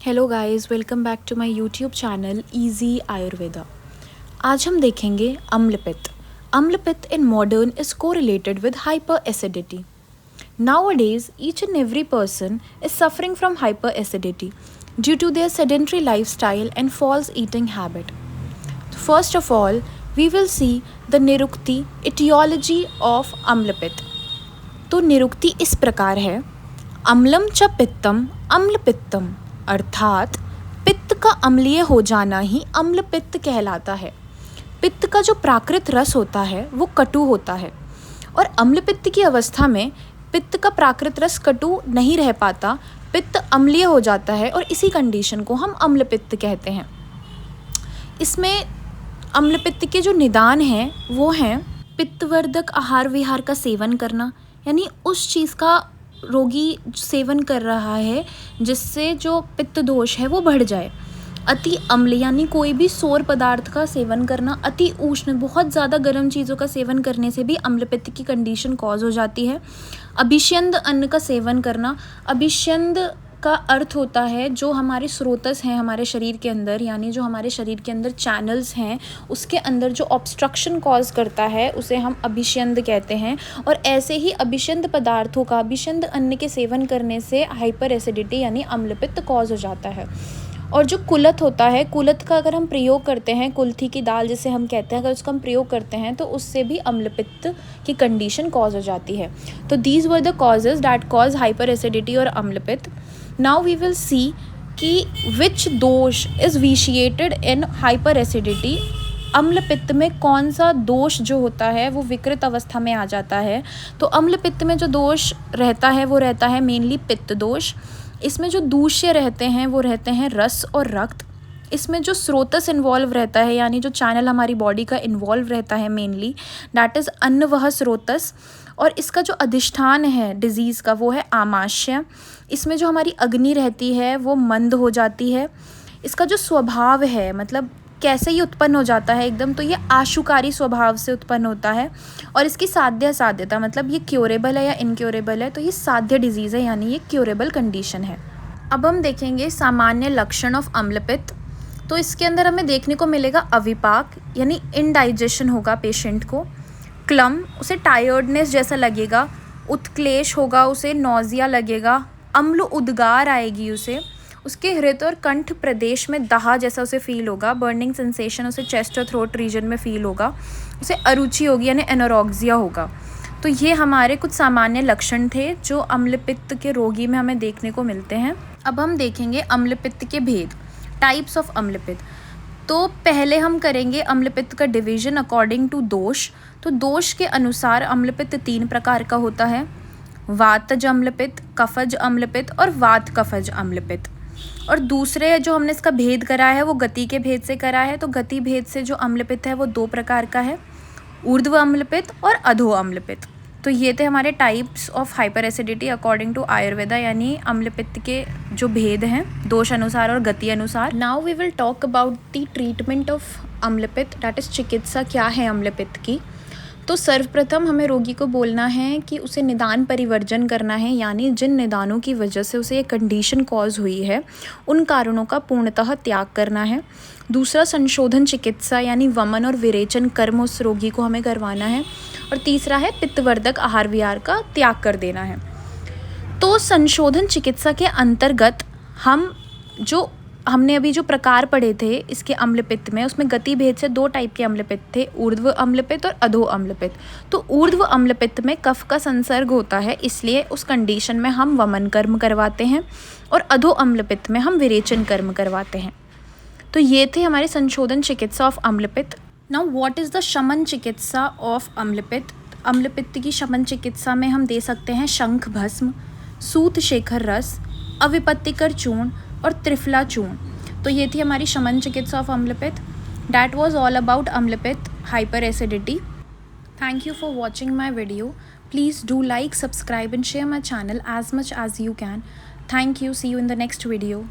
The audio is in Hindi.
Hello guys, welcome back to my YouTube channel easy Ayurveda. आज हम देखेंगे अम्लपित्त। अम्लपित्त in modern is correlated with hyper acidity. Nowadays, each and every person is suffering from hyperacidity due to their sedentary lifestyle and false eating habit. First of all, we will see the निरुक्ति etiology of अम्लपित्त। तो निरुक्ति इस प्रकार है, अम्लम च पित्तम अम्ल पित्तम, अर्थात पित्त का अम्लीय हो जाना ही अम्ल पित्त कहलाता है। पित्त का जो प्राकृत रस होता है वो कटु होता है और अम्ल पित्त की अवस्था में पित्त का प्राकृत रस कटु नहीं रह पाता, पित्त अम्लीय हो जाता है और इसी कंडीशन को हम अम्ल पित्त कहते हैं। इसमें अम्ल पित्त के जो निदान हैं वो हैं पित्तवर्धक आहार विहार का सेवन करना, यानी उस चीज़ का रोगी सेवन कर रहा है जिससे जो पित्त दोष है वो बढ़ जाए। अति अम्ल यानी कोई भी सौर पदार्थ का सेवन करना, अति उष्ण बहुत ज़्यादा गर्म चीज़ों का सेवन करने से भी अम्ल पित्त की कंडीशन कॉज हो जाती है। अभिष्यंद अन्न का सेवन करना, अभिष्यंद का अर्थ होता है जो हमारे स्रोतस हैं हमारे शरीर के अंदर, यानी जो हमारे शरीर के अंदर चैनल्स हैं उसके अंदर जो ऑब्स्ट्रक्शन कॉज करता है उसे हम अभिष्यंद कहते हैं। और ऐसे ही अभिष्यंद पदार्थों का, अभिष्यंद अन्न के सेवन करने से हाइपर एसिडिटी यानी अम्लपित्त कॉज हो जाता है। और जो कुलथ होता है, कुलथ का अगर हम प्रयोग करते हैं, कुल्थी की दाल जिसे हम कहते हैं, अगर उसका हम प्रयोग करते हैं तो उससे भी अम्लपित्त की कंडीशन कॉज हो जाती है। तो these were the causes that cause hyper acidity और अम्लपित्त। नाउ वी विल सी कि विच दोष इज विशिएटेड इन हाइपर एसिडिटी। अम्लपित्त में कौन सा दोष जो होता है वो विकृत अवस्था में आ जाता है। तो अम्लपित्त में जो दोष रहता है वो रहता है मेनली पित्त दोष। इसमें जो दूष्य रहते हैं वो रहते हैं रस और रक्त। इसमें जो स्रोतस इन्वॉल्व रहता है यानी जो चैनल हमारी बॉडी का इन्वॉल्व रहता है मेनली, दैट इज़ अन्नवह स्रोतस। और इसका जो अधिष्ठान है डिजीज़ का वो है आमाशय। इसमें जो हमारी अग्नि रहती है वो मंद हो जाती है। इसका जो स्वभाव है, मतलब कैसे ये उत्पन्न हो जाता है एकदम, तो ये आशुकारी स्वभाव से उत्पन्न होता है। और इसकी साध्यता मतलब ये क्योरेबल है या इनक्योरेबल है, तो ये साध्य डिजीज़ है यानी ये क्योरेबल कंडीशन है। अब हम देखेंगे सामान्य लक्षण ऑफ अम्लपित्त। तो इसके अंदर हमें देखने को मिलेगा अविपाक यानी इनडाइजेशन होगा पेशेंट को, क्लम उसे टायर्डनेस जैसा लगेगा, उत्क्लेश होगा उसे नौजिया लगेगा, अम्ल उद्गार आएगी उसे, उसके हृदय और कंठ प्रदेश में दाह जैसा उसे फील होगा, बर्निंग सेंसेशन उसे चेस्ट और थ्रोट रीजन में फील होगा, उसे अरुचि होगी यानी एनोरेक्सिया होगा। तो ये हमारे कुछ सामान्य लक्षण थे जो अम्लपित्त के रोगी में हमें देखने को मिलते हैं। अब हम देखेंगे अम्लपित्त के भेद, टाइप्स ऑफ अम्लपित्त। तो पहले हम करेंगे अम्लपित्त का डिवीजन अकॉर्डिंग टू दोष। तो दोष के अनुसार अम्लपित्त 3 प्रकार का होता है, वातज अम्लपित्त, कफज अम्लपित्त और वात कफज अम्लपित्त। और दूसरे जो हमने इसका भेद करा है वो गति के भेद से करा है। तो गति भेद से जो अम्लपित्त है वो 2 प्रकार का है, ऊर्ध्व अम्लपित्त और अधो अम्लपित्त। तो ये थे हमारे types of hyper acidity according to Ayurveda, यानी अम्लपित्त के जो भेद हैं दोष अनुसार और गति अनुसार। Now we will talk about the treatment of अम्लपित्त, दैट इज चिकित्सा क्या है अम्लपित्त की। तो सर्वप्रथम हमें रोगी को बोलना है कि उसे निदान परिवर्जन करना है, यानी जिन निदानों की वजह से उसे ये कंडीशन कॉज हुई है उन कारणों का पूर्णतः त्याग करना है। दूसरा संशोधन चिकित्सा यानी वमन और विरेचन कर्म उस रोगी को हमें करवाना है। और तीसरा है पित्तवर्धक आहार विहार का त्याग कर देना है। तो संशोधन चिकित्सा के अंतर्गत हमने अभी जो प्रकार पढ़े थे इसके अम्लपित्त में, उसमें गति भेद से 2 टाइप के अम्लपित्त थे, ऊर्ध्व अम्लपित्त और अधो अम्लपित्त। तो ऊर्ध्व अम्लपित्त में कफ का संसर्ग होता है, इसलिए उस कंडीशन में हम वमन कर्म करवाते हैं और अधो अम्लपित्त में हम विरेचन कर्म करवाते हैं। तो ये थे हमारे संशोधन चिकित्सा ऑफ अम्लपित्त। नाउ व्हाट इज़ द शमन चिकित्सा ऑफ अम्लपित्त। अम्लपित्त की शमन चिकित्सा में हम दे सकते हैं शंख भस्म, सूत शेखर रस, अविपत्तिकर चूर्ण और त्रिफला चूर्ण। तो ये थी हमारी शमन चिकित्सा ऑफ अम्लपित्त। दैट वाज ऑल अबाउट अम्लपित्त hyper acidity. Thank you for watching my video. Please do like, subscribe and share my channel as much as you can. Thank you. See you in the next video.